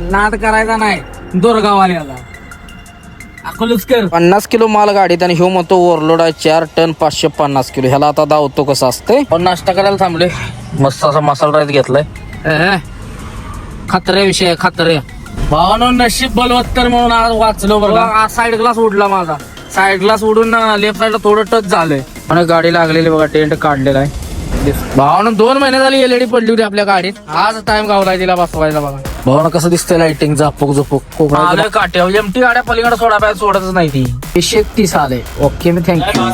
नाद करायचा नाही दोरगाववाल्याला. अकलूजकर 50 किलो माल गाडीत आणि ह्यो म्हणतो ओव्हरलोड आहे 4 टन 550 किलो. ह्याला आता दावतो कसं असतंय. पण नाश्ता करायला थांबले, मस्त असा मसाला राईस घेतलाय. खतरे विषय खतरे भावानो. नशीब बलवत्तर म्हणून आज वाचलो बघा. साईड ग्लास उडला माझा. साईड ग्लास उडून लेफ्ट साईडला थोडं टच झालंय आणि गाडी लागलेली बघा. टेंट काढलेला आहे भावानो. 2 महिने झाली एलईडी पडली होती आपल्या गाडीत. आज टाइम गावलाय तिला बसवायला बघा. भावानं कसं दिसतंय लाइटिंग झपूक झपूक. आलं काट्या एमटी गाड्या पलीकडे सोडा पाहिजे, सोडतच नाही ती. 130 आले. ओके मी थँक्यू.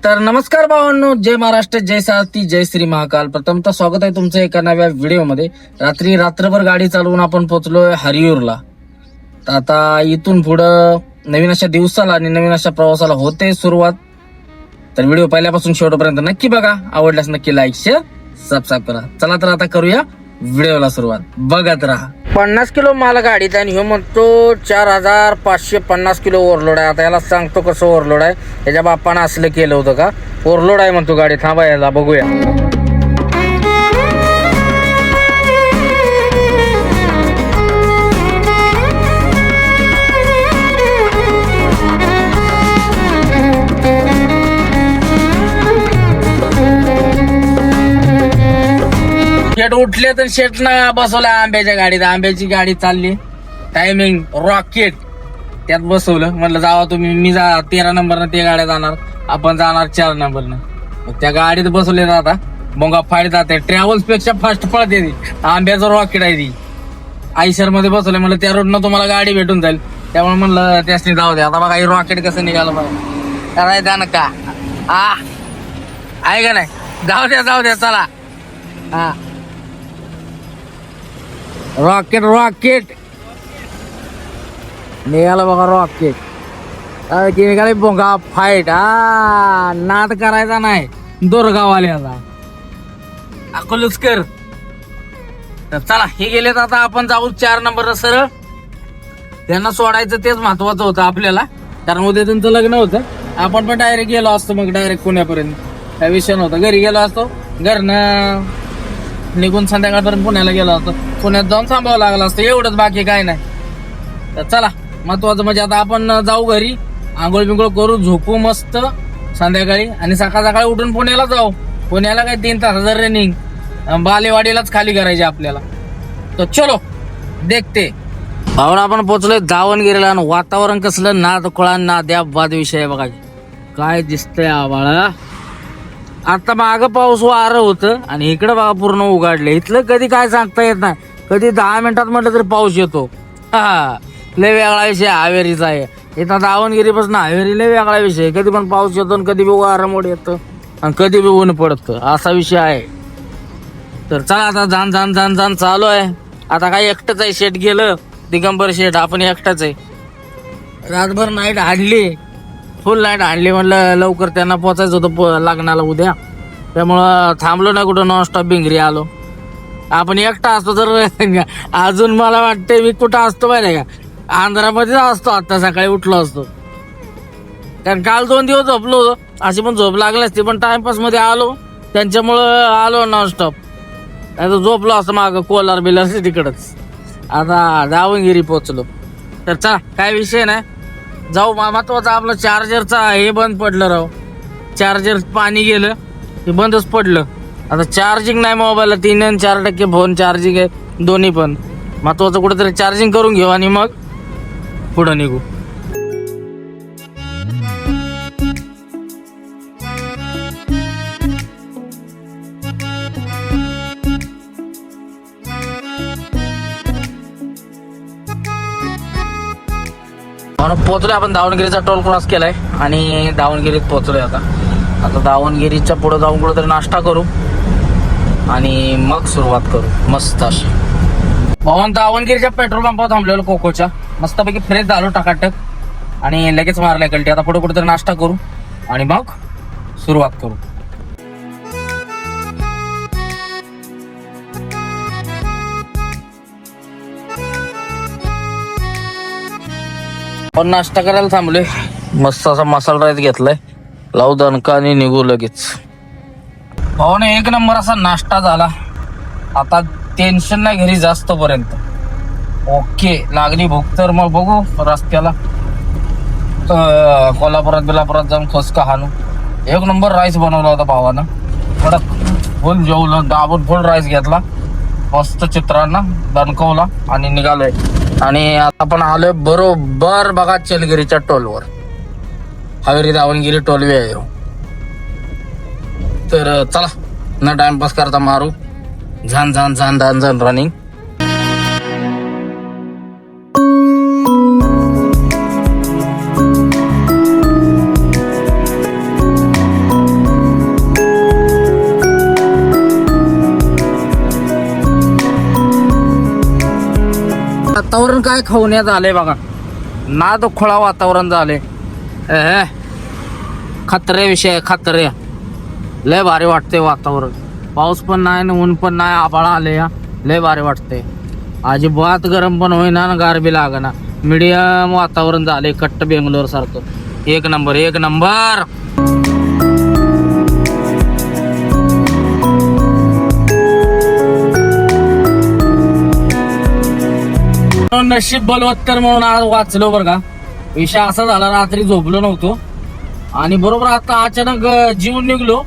तर नमस्कार भावांनो, जय महाराष्ट्र, जय सारथी, जय श्री महाकाल. प्रथमतः स्वागत आहे तुमचं एका नव्या व्हिडिओमध्ये. रात्रभर गाडी चालवून आपण पोहोचलोय हरियूरला. तर आता इथून पुढं नवीन अशा दिवसाला आणि नवीन अशा प्रवासाला होते सुरुवात. तर व्हिडिओ पहिल्यापासून शेवटपर्यंत नक्की बघा. आवडल्यास नक्की लाईक शेअर सबस्क्राईब करा. चला तर आता करूया व्हिडिओला सुरुवात. बघत राहा. 50 किलो माल गाडीत आणि ह्यो म्हणतो 4550 किलो ओव्हरलोड आहे. आता याला सांगतो कसं ओव्हरलोड आहे. याच्या बाप्पानं असलं केलं होतं का. ओव्हरलोड आहे म्हणतो गाडी. थांबा याला बघूया. शेट उठले तर शेट ना बसवलं आंब्याच्या गाडीत. आंब्याची गाडी चालली टायमिंग रॉकेट. त्यात बसवलं. म्हटलं जावा तुम्ही. मी 13 नंबरनं ते गाड्या जाणार, आपण जाणार 4 नंबरनं. त्या गाडीत बसवले आता बोंगा फाईट जाते. ट्रॅव्हल्स पेक्षा फास्ट पळते ती. आंब्याचं रॉकेट आहे ती. आयशर मध्ये बसवलं. म्हणलं त्या रोडनं तुम्हाला गाडी भेटून जाईल. त्यामुळे म्हणलं त्यासनी जाऊ द्या. आता बघा हे रॉकेट कसं निघालं बघा. करायचं ना का आहे का नाही. जाऊ द्या चला. हा रॉकेट निघालं बघा. रॉकेट निघाले बोंगा फाईट. नाद करायचा नाही दोरगाववाल्याला. अकलूजकर. तर चला हे गेलेत. आता आपण जाऊ 4 नंबर सरळ. त्यांना सोडायचं तेच महत्वाचं होतं आपल्याला. कारण उद्या त्यांचं लग्न होतं. आपण पण डायरेक्ट गेलो असतो. मग डायरेक्ट पुण्यापर्यंत काय विषय नव्हता. घरी गेलो असतो. घरनं निघून संध्याकाळपर्यंत पुण्याला गेलो असतो. पुण्यात जाऊन थांबावं लागलं असतं. एवढंच, बाकी काय नाही. तर चला महत्वाचं म्हणजे आता आपण जाऊ घरी. आंघोळ बिंघोळ करू, झोपू मस्त संध्याकाळी आणि सकाळी उठून पुण्याला जाऊ. पुण्याला काय 3 तासाचं रनिंग. बालेवाडीलाच खाली करायची आपल्याला. तर चलो देखते. भावना आपण पोहोचलोय दावणगिरीला. आणि वातावरण कसलं नाद कोळा नाद्या बाद विषय बघा. काय दिसतंय आभाळा. आता मागं पाऊस वारं होतं आणि इकडं बघा पूर्ण उघडले. इथलं कधी काय सांगता येत नाही. कधी 10 मिनिटात म्हटलं तरी पाऊस येतो. लय वेगळा विषय हावेरीचा आहे. इथं दावणगिरीपासून हावेरी लय वेगळा विषय. कधी पण पाऊस येतो आणि कधी बी वारं मोड येतं आणि कधी बी ऊन पडतं. असा विषय आहे. तर चला आता जाण चालू आहे. आता काय एकटंच आहे. शेट गेलं दिगंबर शेट. आपण एकटाच आहे. रातभर नाईट हाडली. फुल नाईट हाडली. म्हणलं लवकर त्यांना पोचायचं होतं लग्नाला उद्या. त्यामुळं थांबलो नाही कुठं. नॉनस्टॉप भिंगरी आलो. आपण एकटा असतो तर अजून मला वाटतंय मी कुठं असतो माहिती का. आंध्रामध्येच असतो. आता सकाळी उठलो असतो. कारण काल 2 दिवस झोपलो होतो. अशी पण झोप लागली असती. पण टाइमपास मध्ये आलो त्यांच्यामुळं आलो नॉनस्टॉप. नाही तर झोपलो असतो मागं कोलार बिलार तिकडच. आता दावणगिरी पोचलो. तर चला काय विषय नाही. जाऊ. महत्वाचं आपलं चार्जरचा हे बंद पडलं राव. चार्जर पाणी गेलं हे बंदच पडलं. आता चार्जिंग नाही मोबाईलला. 3 आणि 4% फोन चार्जिंग आहे दोन्ही पण. महत्वाचं कुठेतरी चार्जिंग करून घेऊ आणि मग पुढं निघू. म्हणून पोहोचलोय आपण. दावणगिरीचा टोल क्रॉस केलाय आणि दावणगिरीत पोहोचलोय. आता दावणगिरीच्या पुढे जाऊन कुठेतरी नाश्ता करू आणि मग सुरुवात करू मस्त अशी. दावणगिरीच्या पेट्रोल पंपावर थांबलेलो कोकोच्या. मस्तपैकी फ्रेश झालो टकाटक. आणि लगेच मारल्या कल्टी. आता पुढे कुठेतरी नाश्ता करू आणि मग सुरुवात करू. पण नाश्ता करायला थांबलोय. मस्त असा मसाला राईस घेतलाय. लावू दणका आणि निघू लगेच. भावाने एक नंबर असा नाश्ता झाला. आता टेन्शन नाही घरी जास्त पर्यंत. ओके, लागली भूक तर मग बघू रस्त्याला कोल्हापुरात जाऊन खोसका हाणू. एक नंबर राईस बनवला होता भावानं. कडक फुल जेवलं, दाबून फुल राईस घेतला, मस्त चित्रांना दणकवला आणि निघालोय. आणि आता आपण आलोय बरोबर बघा चलगिरीच्या टोलवर. हवेरी दावणगिरी टोलवे आहे. तर चला न टाइमपास करता मारू झान झान झान झान झान रनिंग. वातावरण काय खावण्यात आलंय बघा. ना तो खोळा वातावरण झाले. खतरे विषय खतरे. लय भारी वाटते वातावरण. पाऊस पण नाही, ऊन पण नाही, आभाळ आले. लय भारी वाटते. अजिबात गरम पण होईना ना गार बी लागना. मीडियम वातावरण झाले, कट्ट बेंगलोर सारखं. एक नंबर एक नंबर. नशीब बलवत्तर म्हणून आज वाचलो बरं का. विषय असा झाला, रात्री झोपलो नव्हतो आणि बरोबर आता अचानक जीवन निघलो.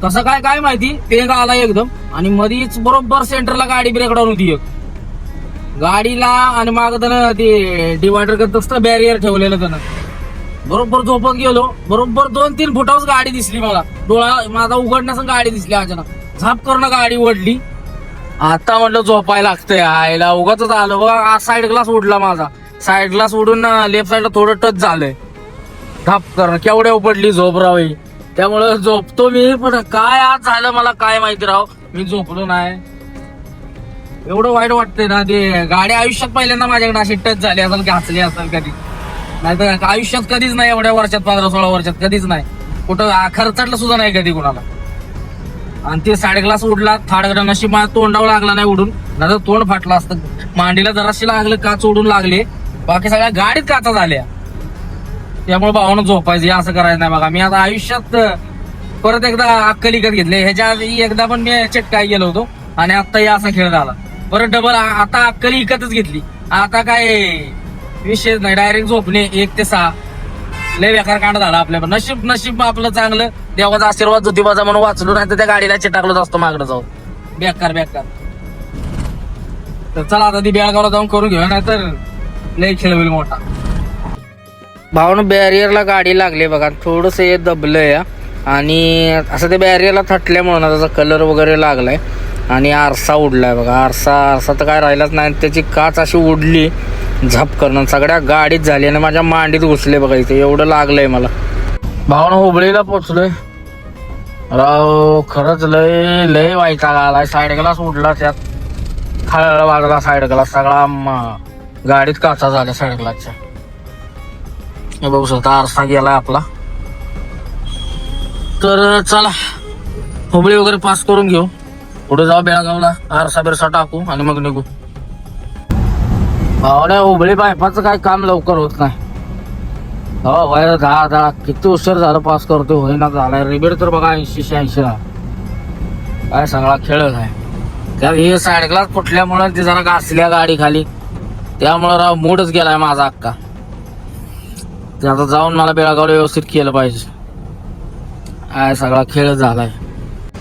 कसं काय माहिती, ते आला एकदम आणि मधीच बरोबर सेंटरला गाडी ब्रेकडाऊन होती एक गाडीला. आणि माग त्यानं ते डिवायडर करत असतं बॅरियर ठेवलेलं त्यानं. बरोबर झोपत गेलो, बरोबर 2-3 फुटावर गाडी दिसली मला. डोळा माझा उघडण्यास गाडी दिसली. अचानक झाप करून गाडी ओढली. आता म्हटलं झोपायला लागतंय. आयला उगाच आलं बघा. साईड ग्लास उडला माझा. साईड ग्लास उडून लेफ्ट साईडला थोडं टच झालंय. धाप करणं केवढ्या पडली झोप राव. त्यामुळं झोपतो मी. पण काय आज झालं मला काय माहिती राव. मी झोपलो नाही. एवढं वाईट वाटतंय ना ते. गाडी आयुष्यात पहिल्यांदा माझ्याकडे अशी टच झाली असेल, घासली असेल कधी. नाही तर आयुष्यात कधीच नाही, एवढ्या वर्षात 15-16 वर्षात कधीच नाही. कुठं खर्चाटलं सुद्धा नाही कधी कुणाला. आणि ते साईड ग्लास उडला. थार्ड नशीब माझ्या तोंडावर लागला नाही उडून, नाही तर तोंड फाटलं असतं. मांडीला जराशी लागलं, काच उडून लागले. बाकी सगळ्या गाडीत काचा झाल्या. त्यामुळे भावानं झोपायचं असं करायचं नाही बघा. मी आता आयुष्यात परत एकदा अक्कल विकत घेतले. ह्याच्या आधी एकदा पण मी चटकाय गेलो होतो आणि आता असा खेळ झाला. परत डबल आता अक्कल विकतच घेतली. आता काय विषयच नाही, डायरेक्ट झोपणे 1 ते 6. लय बेकार कांड झाला आपल्या. नशीब आपलं चांगलं, देवाचा आशीर्वाद ज्योतिबाचा म्हणून वाचलो, नाही तर त्या गाडीला चिटाकलोच असतो मागडं जाऊन. बेकार. तर चला आता ती बेळगावला जाऊन करून घेऊया, नाही तर लय खेळ होईल मोठा. भावानं बॅरियरला गाडी लागली बघा. थोडस हे दबलंय आणि असं ते बॅरियरला थटल्यामुळे ना त्याचा कलर वगैरे लागलाय आणि आरसा उडलाय बघा. आरसा तर काय राहिलाच नाही. त्याची काच अशी उडली झप करणं, सगळ्या गाडीत झाली आणि माझ्या मांडीत घुसले बघा. इथे एवढं लागलंय मला. भावानं हुबळीला पोचलोय राव. खरंच लय वैताग आलाय. साईड ग्लास उडला, त्यात खळा वाजला साईड ग्लास. सगळा गाडीत काचा झाल्या साईड ग्लासच्या. हे बघू शकता आरसा गेलाय आपला. तर चला हुबळी वगैरे पास करून घेऊ, पुढे जाऊ बेळगावला, आरसा बिरसा टाकू आणि मग निघू. भावड्या हुबळी बायपासचं काय काम लवकर होत नाही. हो बाहेर दहा किती उशीर झालं पास करतो, होईना झालाय. रिबेट तर बघा 80-86 काय सगळा खेळच आहे. त्या हे साईड ग्लास फुटल्यामुळे ते जरा घासल्या गाडी खाली, त्यामुळे राव मूडच गेलाय माझा अक्का. ते आता जाऊन मला बेळगावला व्यवस्थित केलं पाहिजे. काय सगळा खेळ झालाय.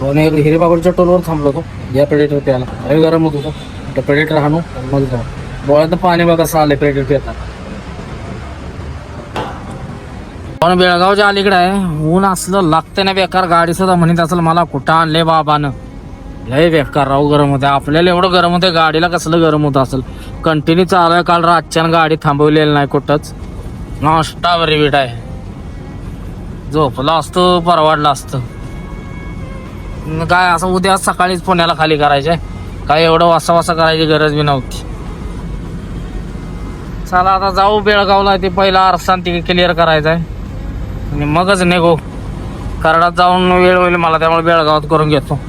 हिरेबागडच्या टोलवर थांबलो होतो या प्रेडेटर त्याला. लय गरम होत होतं. त्या प्रेडेटर हाणू मग जाऊ. डोळ्यात पाणी बघा कसं आलंय प्रेडेटर येतात. पण बेळगावच्या अलीकडे आहे, ऊन असलं लागतंय ना बेकार. गाडी सुद्धा म्हणत असेल मला कुठं आणलंय बाबानं. लय बेकार राहू गरम होते. आपल्याला एवढं गरम होते, गाडीला कसलं गरम होत असेल. कंटिन्यू चालू आहे. काल रातच्यानं गाडी थांबवलेली नाही कुठंच. नॉस्टा रिबीट आहे. झोपला असतो परवाडलं असतं. काय असं उद्या सकाळीच पुण्याला खाली करायचंय. काय एवढं वासा करायची गरज बी नव्हती. चला आता जाऊ बेळगावला. ते पहिला आरसा ते क्लिअर करायचा आहे आणि मगच निघू. कराडात जाऊन वेळ होईल मला, त्यामुळे बेळगावात करून घेतो.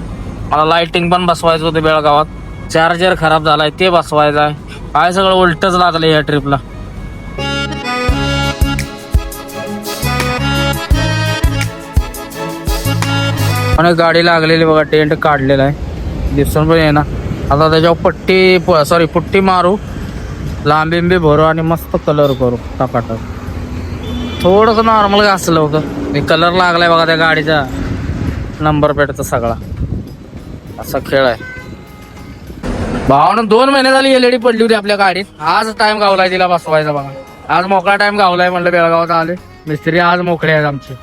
मला लाइटिंग पण बसवायचं होतं बेळगावात. चार्जर खराब झालाय ते बसवायचं आहे. काय सगळं उलटच लागलं या ट्रिपला. आणि गाडी लागलेली बघा, टेंट काढलेला आहे, दिसून पण येणार. आता त्याच्यावर पुट्टी मारू, लांबी भरू आणि मस्त कलर करू टकाटक. थोडस नॉर्मल घासलं होतं, कलर लागलाय बघा त्या गाडीचा, नंबर प्लेटचा सगळा. असा खेळ आहे. भावानं 2 महिने झाली LED पडली होती आपल्या गाडीत. आज टाइम गावलाय तिला बसवायचा बघा. आज मोकळा टाइम गावलाय. म्हणलं बेळगावात आले मिस्त्री, आज मोकळे आहेत आमचे,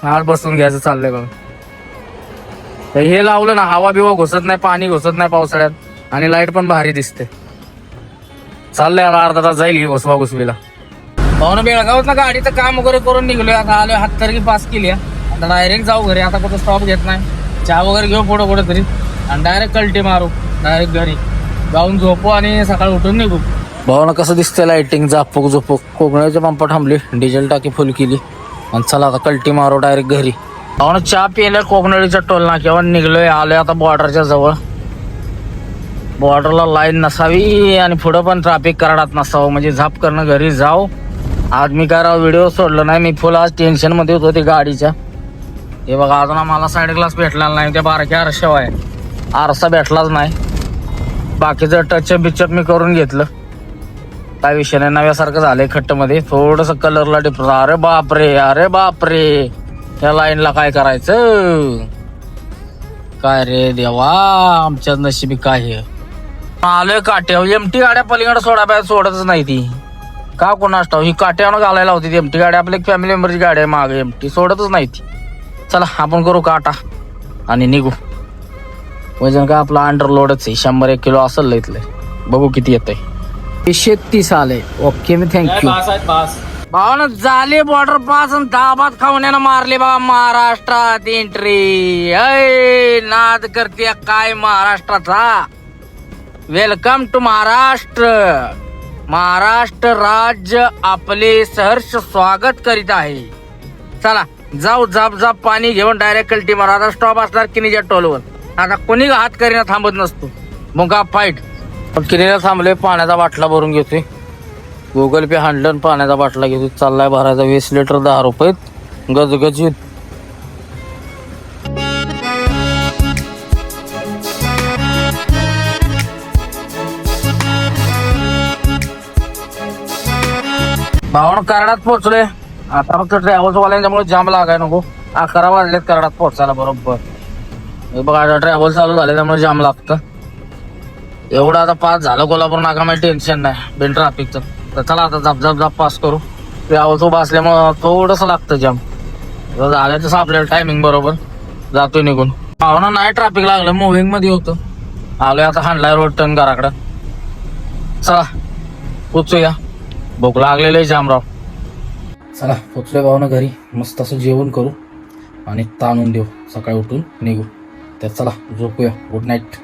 आज बसून घ्यायचं चाललंय बघा. हे लावलं ना, हवा बिवा घुसत नाही, पाणी घुसत नाही पावसाळ्यात, आणि लाईट पण भारी दिसते. चाललंय आता अर्धा तास जाईल घुसवा घुसवीला. भाऊन बेळगावात ना गाडीचं काम वगैरे करून निघलोय. आता आलोय, हातकर्गी पास केली. आता डायरेक्ट जाऊ घरी. आता कुठं स्टॉप घेत नाही, चहा वगैरे घेऊ पुढं कुठं तरी आणि डायरेक्ट कल्टी मारू, डायरेक्ट घरी जाऊन झोपू आणि सकाळी उठून निघू. भाऊन कसं दिसतंय लाइटिंग, झोपूक कोकणाच्या पंप थांबली, डिझेल टाकी फुल केली आणि चला आता कल्टी मारू डायरेक्ट घरी. भाऊन चहा पिल्या कोकणळीच्या टोल नाक्यावर निघलोय. आलोय आता बॉर्डरच्या जवळ. बॉर्डरला लाईन नसावी आणि पुढं पण ट्रॅफिक कराडात नसावं, म्हणजे झाप करणं घरी जाऊ. आज मी काय व्हिडिओ सोडलं नाही, मी फुल आज टेन्शन मध्ये होतो ते गाडीच्या. हे बघा अजून आम्हाला साईड ग्लास भेटला नाही, त्या बारक्या आरशावर आहे, आरसा भेटलाच नाही. बाकीचं टचअप बिचअप मी करून घेतलं, काय विषय नाही. नव्यासारखं झालंय खट्ट मध्ये, थोडस कलरला डिफरन्स. अरे बापरे, अरे बापरे, या लाईनला काय करायचं काय रे देवा, आमच्या नशिबी काय हे. आलोय काट्यावर. एमटी गाड्या पलीकडे सोडा पाहिजे, सोडतच नाही ती का कोणास ठाऊक. ही काट्यावर घालायला होती एमटी गाडी, आपली एक फॅमिली मेंबरची गाडी आहे मागे, एमटी सोडतच नाही ती. चला आपण करू काटा आणि निघू. वजन काय आपला अंडरलोडच आहे, 100-1 किलो असेल इथलं. बघू किती येत आहे. 130 आले. ओके, मी थँक्यू. भावना झाले बॉर्डर पास आणि दाबात खावण्यानं मारले बाबा महाराष्ट्रात एंट्री. नाद करते काय महाराष्ट्राचा. Welcome to Maharashtra. महाराष्ट्र राज्य आपले सहर्ष स्वागत करीत आहे. चला जाऊ, जाप पाणी घेऊन डायरेक्ट कल्टी मारा. आता स्टॉप असणार किनीच्या टोलवर. आता कोणी हात करीना थांबत नसतो, मग फाईट. किनीला थांबले, पाण्याचा बाटला भरून घेतोय. गुगल पे हाणलं, पाण्याचा बाटला घेतोय. चाललाय भरायचा 20 लिटर 10 रुपयात गजगजीत. भावना कराडात पोहोचलोय. आता फक्त ट्रॅव्हल्स वाल्यांच्यामुळे जाम लागाय नको. 11 वाजलेत कराडात पोहोचायला बरोबर. हे बघा आता ट्रॅव्हल चालू झाले त्यामुळे जाम लागतं. एवढं आता पास झालं कोल्हापूर नाका, मला टेन्शन नाही बिन ट्रॅफिकचं. तर चला आता झप पास करू. ट्रॅव्हल्स उभा असल्यामुळं थोडंसं लागतं जाम. झालं तसं आपल्याला टायमिंग बरोबर जातोय निघून. भावना नाही ट्रॅफिक लागलं, मुव्हिंग मध्ये होतं. आलोय आता हाणलाय रोड टर्न घराकडं. चला पोचूया, भूक लागलेलं आहे जामराव. चला पोचलोय भावना घरी. मस्त असं जेवण करू आणि ताणून देऊ, सकाळी उठून निघू. तर चला झोपूया. Good night.